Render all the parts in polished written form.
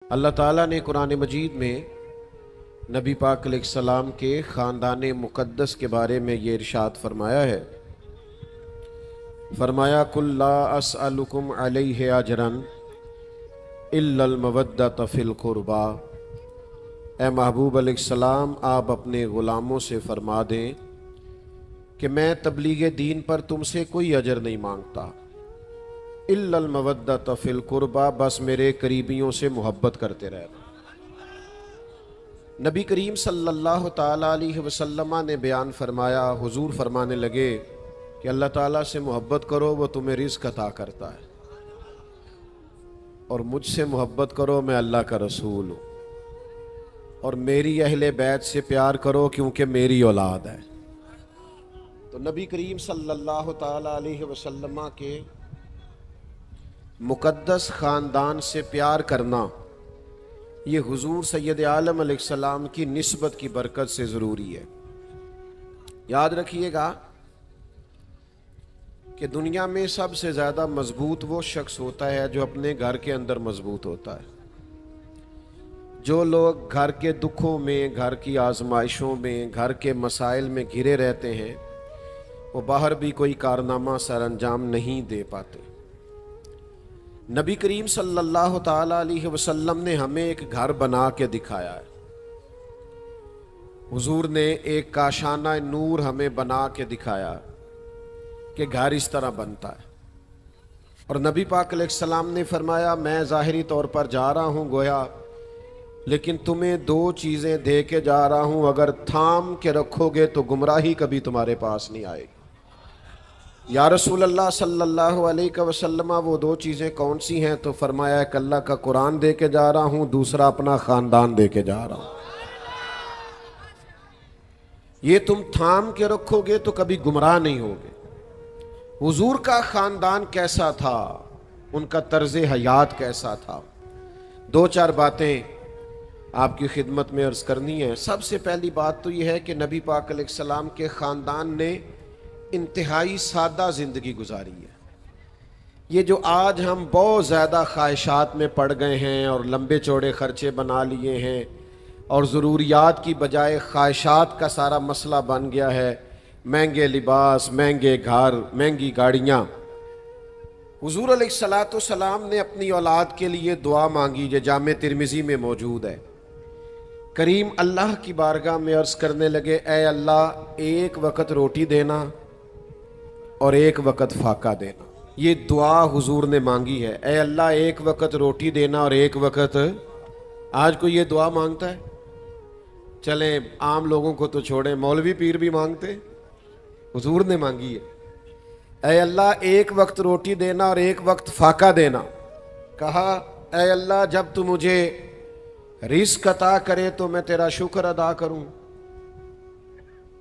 اللہ تعالیٰ نے قرآن مجید میں نبی پاک علیہ السلام کے خاندان مقدس کے بارے میں یہ ارشاد فرمایا ہے، فرمایا قُل لَا أَسْأَلُكُمْ عَلَيْهِ أَجْرًا إِلَّا الْمَوَدَّةَ فِي الْقُرْبَى۔ اے محبوب علیہ السلام، آپ اپنے غلاموں سے فرما دیں کہ میں تبلیغ دین پر تم سے کوئی اجر نہیں مانگتا، الا المودۃ فی القربیٰ، بس میرے قریبیوں سے محبت کرتے رہنا۔ نبی کریم صلی اللہ تعالیٰ علیہ وسلم نے بیان فرمایا، حضور فرمانے لگے کہ اللہ تعالیٰ سے محبت کرو، وہ تمہیں رزق عطا کرتا ہے، اور مجھ سے محبت کرو، میں اللہ کا رسول ہوں، اور میری اہل بیت سے پیار کرو کیونکہ میری اولاد ہے۔ تو نبی کریم صلی اللہ تعالیٰ علیہ وسلم کے مقدس خاندان سے پیار کرنا یہ حضور سید عالم علیہ السلام کی نسبت کی برکت سے ضروری ہے۔ یاد رکھیے گا کہ دنیا میں سب سے زیادہ مضبوط وہ شخص ہوتا ہے جو اپنے گھر کے اندر مضبوط ہوتا ہے۔ جو لوگ گھر کے دکھوں میں، گھر کی آزمائشوں میں، گھر کے مسائل میں گھرے رہتے ہیں، وہ باہر بھی کوئی کارنامہ سر انجام نہیں دے پاتے۔ نبی کریم صلی اللہ تعالیٰ علیہ وسلم نے ہمیں ایک گھر بنا کے دکھایا ہے۔ حضور نے ایک کاشانہ نور ہمیں بنا کے دکھایا کہ گھر اس طرح بنتا ہے، اور نبی پاک علیہ السلام نے فرمایا میں ظاہری طور پر جا رہا ہوں گویا، لیکن تمہیں دو چیزیں دے کے جا رہا ہوں، اگر تھام کے رکھو گے تو گمراہی کبھی تمہارے پاس نہیں آئے گی۔ یا رسول اللہ صلی اللہ علیہ وسلم، وہ دو چیزیں کون سی ہیں؟ تو فرمایا کہ اللہ کا قرآن دے کے جا رہا ہوں، دوسرا اپنا خاندان دے کے جا رہا ہوں۔ یہ تم تھام کے رکھو گے تو کبھی گمراہ نہیں ہوگے۔ حضور کا خاندان کیسا تھا، ان کا طرز حیات کیسا تھا، دو چار باتیں آپ کی خدمت میں عرض کرنی ہے۔ سب سے پہلی بات تو یہ ہے کہ نبی پاک علیہ السلام کے خاندان نے انتہائی سادہ زندگی گزاری ہے۔ یہ جو آج ہم بہت زیادہ خواہشات میں پڑ گئے ہیں اور لمبے چوڑے خرچے بنا لیے ہیں، اور ضروریات کی بجائے خواہشات کا سارا مسئلہ بن گیا ہے، مہنگے لباس، مہنگے گھر، مہنگی گاڑیاں۔ حضور علیہ السلام نے اپنی اولاد کے لیے دعا مانگی جو جامع ترمذی میں موجود ہے۔ کریم اللہ کی بارگاہ میں عرض کرنے لگے، اے اللہ، ایک وقت روٹی دینا اور ایک وقت فاقہ دینا۔ یہ دعا حضور نے مانگی ہے، اے اللہ ایک وقت روٹی دینا اور ایک وقت۔ آج کوئی یہ دعا مانگتا ہے؟ چلیں عام لوگوں کو تو چھوڑیں، مولوی پیر بھی مانگتے، حضور نے مانگی ہے، اے اللہ ایک وقت روٹی دینا اور ایک وقت فاقہ دینا۔ کہا اے اللہ جب تو مجھے رزق عطا کرے تو میں تیرا شکر ادا کروں،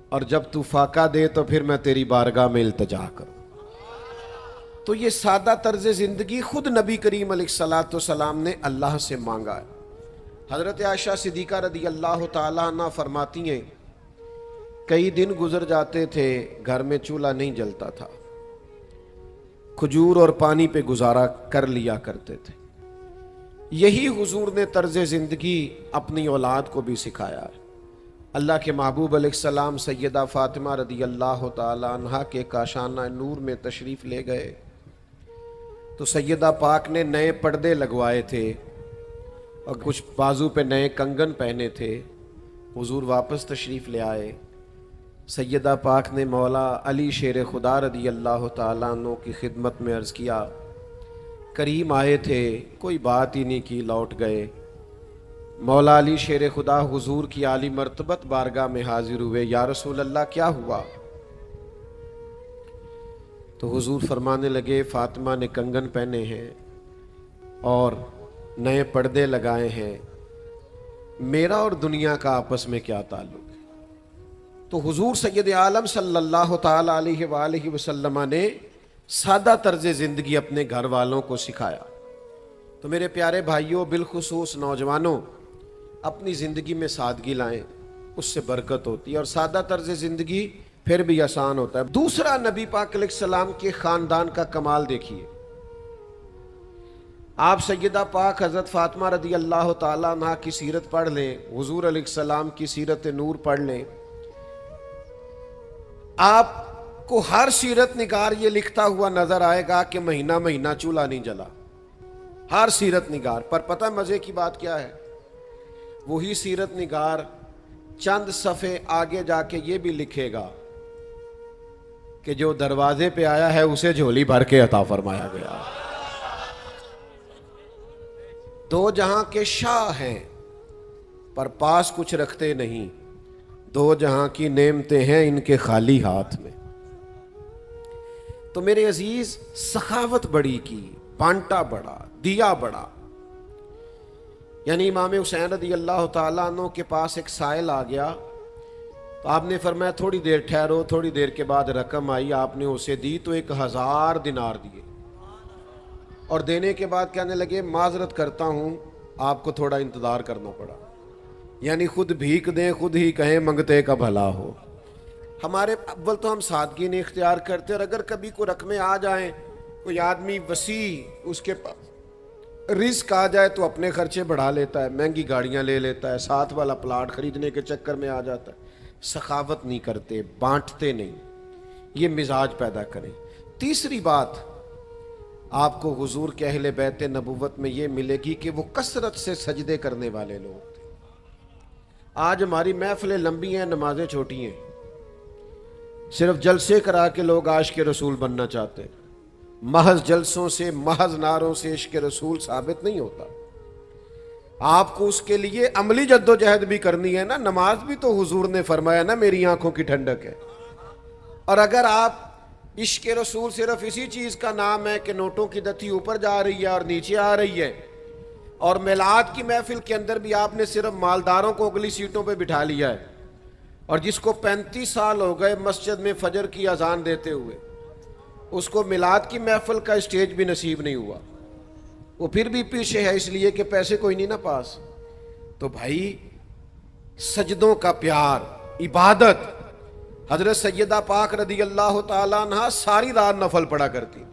اور جب تو فاقہ دے تو پھر میں تیری بارگاہ میں التجا کروں۔ تو یہ سادہ طرز زندگی خود نبی کریم علیہ السلام نے اللہ سے مانگا ہے۔ حضرت عائشہ صدیقہ رضی اللہ تعالیٰ عنہ فرماتی ہیں، کئی دن گزر جاتے تھے، گھر میں چولہا نہیں جلتا تھا، کھجور اور پانی پہ گزارا کر لیا کرتے تھے۔ یہی حضور نے طرز زندگی اپنی اولاد کو بھی سکھایا ہے۔ اللہ کے محبوب علیہ السلام سیدہ فاطمہ رضی اللہ تعالی عنہا کے کاشانہ نور میں تشریف لے گئے تو سیدہ پاک نے نئے پردے لگوائے تھے اور کچھ بازو پہ نئے کنگن پہنے تھے۔ حضور واپس تشریف لے آئے، سیدہ پاک نے مولا علی شیر خدا رضی اللہ تعالیٰ عنہ کی خدمت میں عرض کیا، کریم آئے تھے، کوئی بات ہی نہیں کی، لوٹ گئے۔ مولا علی شیر خدا حضور کی عالی مرتبت بارگاہ میں حاضر ہوئے، یا رسول اللہ کیا ہوا؟ تو حضور فرمانے لگے، فاطمہ نے کنگن پہنے ہیں اور نئے پردے لگائے ہیں، میرا اور دنیا کا آپس میں کیا تعلق ہے؟ تو حضور سید عالم صلی اللہ تعالیٰ علیہ وآلہ وسلم نے سادہ طرز زندگی اپنے گھر والوں کو سکھایا۔ تو میرے پیارے بھائیوں، بالخصوص نوجوانوں، اپنی زندگی میں سادگی لائیں، اس سے برکت ہوتی ہے، اور سادہ طرز زندگی پھر بھی آسان ہوتا ہے۔ دوسرا، نبی پاک علیہ السلام کے خاندان کا کمال دیکھیے۔ آپ سیدہ پاک حضرت فاطمہ رضی اللہ تعالیٰ عنہ کی سیرت پڑھ لیں، حضور علیہ السلام کی سیرت نور پڑھ لیں، آپ کو ہر سیرت نگار یہ لکھتا ہوا نظر آئے گا کہ مہینہ مہینہ چولہا نہیں جلا، ہر سیرت نگار پر۔ پتہ مزے کی بات کیا ہے؟ وہی سیرت نگار چند صفحے آگے جا کے یہ بھی لکھے گا کہ جو دروازے پہ آیا ہے اسے جھولی بھر کے عطا فرمایا گیا۔ دو جہاں کے شاہ ہیں پر پاس کچھ رکھتے نہیں، دو جہاں کی نعمتیں ہیں ان کے خالی ہاتھ میں۔ تو میرے عزیز، سخاوت بڑی کی، بانٹا بڑا، دیا بڑا۔ یعنی امام حسین رضی اللہ تعالیٰ عنہ کے پاس ایک سائل آ گیا تو آپ نے فرمایا تھوڑی دیر ٹھہرو، تھوڑی دیر کے بعد رقم آئی، آپ نے اسے دی تو 1000 دینار دیے، اور دینے کے بعد کہنے لگے معذرت کرتا ہوں آپ کو تھوڑا انتظار کرنا پڑا۔ یعنی خود بھیک دیں، خود ہی کہیں منگتے کا بھلا ہو۔ ہمارے اول تو ہم سادگی نہیں اختیار کرتے، اور اگر کبھی کوئی رقمیں آ جائیں، کوئی آدمی وسیع اس کے پاس رزق آ جائے تو اپنے خرچے بڑھا لیتا ہے، مہنگی گاڑیاں لے لیتا ہے، ساتھ والا پلاٹ خریدنے کے چکر میں آ جاتا ہے۔ سخاوت نہیں کرتے، بانٹتے نہیں، یہ مزاج پیدا کریں۔ تیسری بات آپ کو حضور کے اہل بیت نبوت میں یہ ملے گی کہ وہ کثرت سے سجدے کرنے والے لوگ تھے۔ آج ہماری محفلیں لمبی ہیں، نمازیں چھوٹی ہیں، صرف جلسے کرا کے لوگ عاشق رسول بننا چاہتے ہیں۔ محض جلسوں سے، محض نعروں سے عشق رسول ثابت نہیں ہوتا، آپ کو اس کے لیے عملی جد و جہد بھی کرنی ہے نا۔ نماز بھی تو حضور نے فرمایا نا میری آنکھوں کی ٹھنڈک ہے۔ اور اگر آپ عشق رسول صرف اسی چیز کا نام ہے کہ نوٹوں کی دتی اوپر جا رہی ہے اور نیچے آ رہی ہے، اور میلاد کی محفل کے اندر بھی آپ نے صرف مالداروں کو اگلی سیٹوں پہ بٹھا لیا ہے، اور جس کو 35 سال ہو گئے مسجد میں فجر کی اذان دیتے ہوئے، اس کو میلاد کی محفل کا اسٹیج بھی نصیب نہیں ہوا، وہ پھر بھی پیچھے ہے اس لیے کہ پیسے کوئی نہیں نا پاس۔ تو بھائی، سجدوں کا پیار، عبادت۔ حضرت سیدہ پاک رضی اللہ تعالیٰ عنہ ساری رات نفل پڑھا کرتی،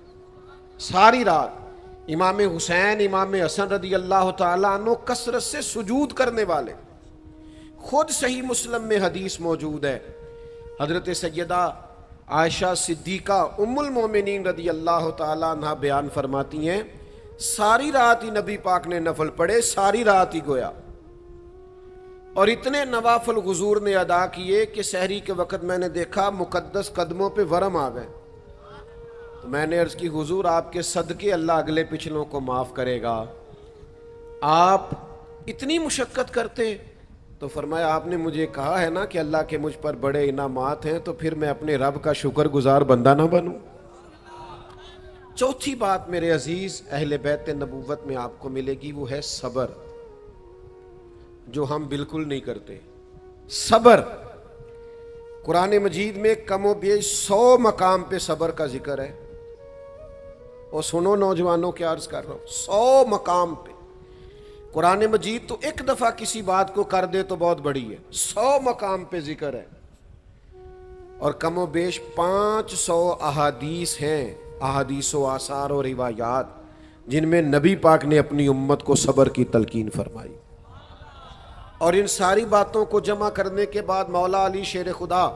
ساری رات۔ امام حسین، امام حسن رضی اللہ تعالیٰ عنہ کثرت سے سجود کرنے والے۔ خود صحیح مسلم میں حدیث موجود ہے، حضرت سیدہ عائشہ صدیقہ ام المومنین رضی اللہ تعالیٰ عنہ بیان فرماتی ہیں، ساری رات ہی نبی پاک نے نفل پڑھے، ساری رات ہی گویا، اور اتنے نوافل حضور نے ادا کیے کہ سحری کے وقت میں نے دیکھا مقدس قدموں پہ ورم آ گئے۔ تو میں نے عرض کی حضور آپ کے صدقے اللہ اگلے پچھلوں کو معاف کرے گا، آپ اتنی مشقت کرتے؟ تو فرمایا آپ نے مجھے کہا ہے نا کہ اللہ کے مجھ پر بڑے انعامات ہیں، تو پھر میں اپنے رب کا شکر گزار بندہ نہ بنوں؟ چوتھی بات میرے عزیز اہل بیت نبوت میں آپ کو ملے گی، وہ ہے صبر، جو ہم بالکل نہیں کرتے۔ صبر، قرآن مجید میں کم و بیش 100 مقام پہ صبر کا ذکر ہے، اور سنو نوجوانوں کیا عرض کر رہا ہوں، 100 مقام پہ قرآن مجید تو ایک دفعہ کسی بات کو کر دے تو بہت بڑی ہے، 100 مقام پہ ذکر ہے، اور کم و بیش 500 احادیث ہیں، احادیث و آثار و روایات، جن میں نبی پاک نے اپنی امت کو صبر کی تلقین فرمائی۔ اور ان ساری باتوں کو جمع کرنے کے بعد مولا علی شیر خدا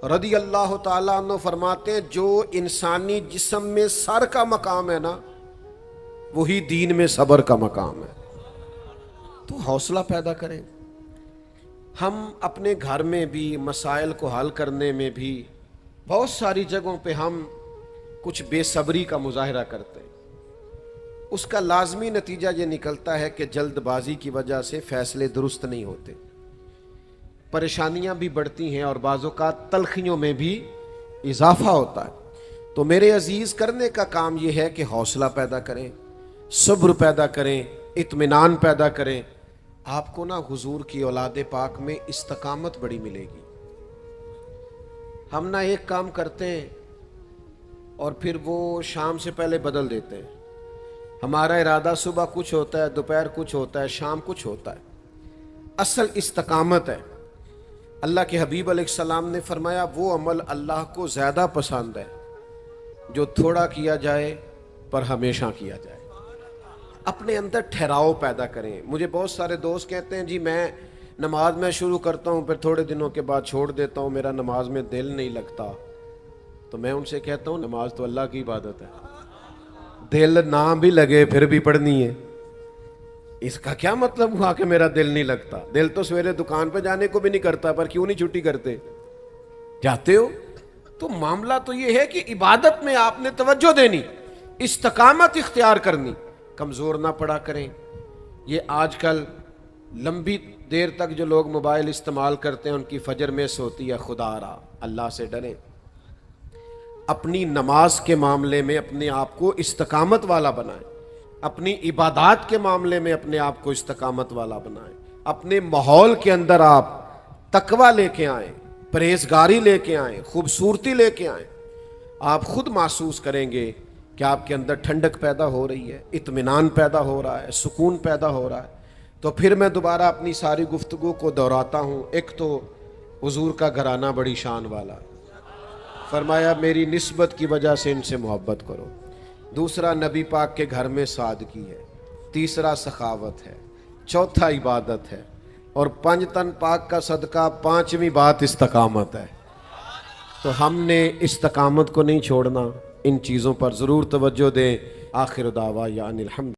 رضی اللہ تعالیٰ عنہ فرماتے ہیں، جو انسانی جسم میں سر کا مقام ہے نا، وہی دین میں صبر کا مقام ہے۔ تو حوصلہ پیدا کریں۔ ہم اپنے گھر میں بھی مسائل کو حل کرنے میں بھی بہت ساری جگہوں پہ ہم کچھ بے صبری کا مظاہرہ کرتے ہیں، اس کا لازمی نتیجہ یہ نکلتا ہے کہ جلد بازی کی وجہ سے فیصلے درست نہیں ہوتے، پریشانیاں بھی بڑھتی ہیں، اور بعض اوقات تلخیوں میں بھی اضافہ ہوتا ہے۔ تو میرے عزیز، کرنے کا کام یہ ہے کہ حوصلہ پیدا کریں، صبر پیدا کریں، اطمینان پیدا کریں۔ آپ کو نا حضور کی اولاد پاک میں استقامت بڑی ملے گی۔ ہم نا ایک کام کرتے ہیں اور پھر وہ شام سے پہلے بدل دیتے ہیں۔ ہمارا ارادہ صبح کچھ ہوتا ہے، دوپہر کچھ ہوتا ہے، شام کچھ ہوتا ہے۔ اصل استقامت ہے۔ اللہ کے حبیب علیہ السلام نے فرمایا، وہ عمل اللہ کو زیادہ پسند ہے جو تھوڑا کیا جائے پر ہمیشہ کیا جائے۔ اپنے اندر ٹھہراؤ پیدا کریں. مجھے بہت سارے دوست کہتے ہیں جی میں نماز میں شروع کرتا ہوں پھر تھوڑے دنوں کے بعد چھوڑ دیتا ہوں, میرا نماز میں دل نہیں لگتا. تو میں ان سے کہتا ہوں نماز تو اللہ کی عبادت ہے, دل نہ بھی لگے پھر بھی پڑھنی ہے. اس کا کیا مطلب ہوا کہ میرا دل نہیں لگتا؟ دل تو سویرے دکان پہ جانے کو بھی نہیں کرتا, پر کیوں نہیں چھٹی کرتے؟ جاتے ہو. تو معاملہ تو یہ ہے کہ عبادت میں آپ نے توجہ دینی, استقامت اختیار کرنی, کمزور نہ پڑا کریں. یہ آج کل لمبی دیر تک جو لوگ موبائل استعمال کرتے ہیں ان کی فجر مس ہوتی ہے. خدا را, اللہ سے ڈریں. اپنی نماز کے معاملے میں اپنے آپ کو استقامت والا بنائیں, اپنی عبادات کے معاملے میں اپنے آپ کو استقامت والا بنائیں. اپنے ماحول کے اندر آپ تقوی لے کے آئیں, پرہیزگاری لے کے آئیں, خوبصورتی لے کے آئیں. آپ خود محسوس کریں گے کہ آپ کے اندر ٹھنڈک پیدا ہو رہی ہے, اطمینان پیدا ہو رہا ہے, سکون پیدا ہو رہا ہے. تو پھر میں دوبارہ اپنی ساری گفتگو کو دہراتا ہوں. ایک تو حضور کا گھرانہ بڑی شان والا, فرمایا میری نسبت کی وجہ سے ان سے محبت کرو. دوسرا نبی پاک کے گھر میں سادگی ہے. تیسرا سخاوت ہے. چوتھا عبادت ہے. اور پنج تن پاک کا صدقہ پانچویں بات استقامت ہے. تو ہم نے استقامت کو نہیں چھوڑنا, ان چیزوں پر ضرور توجہ دیں. آخر دعوانا الحمد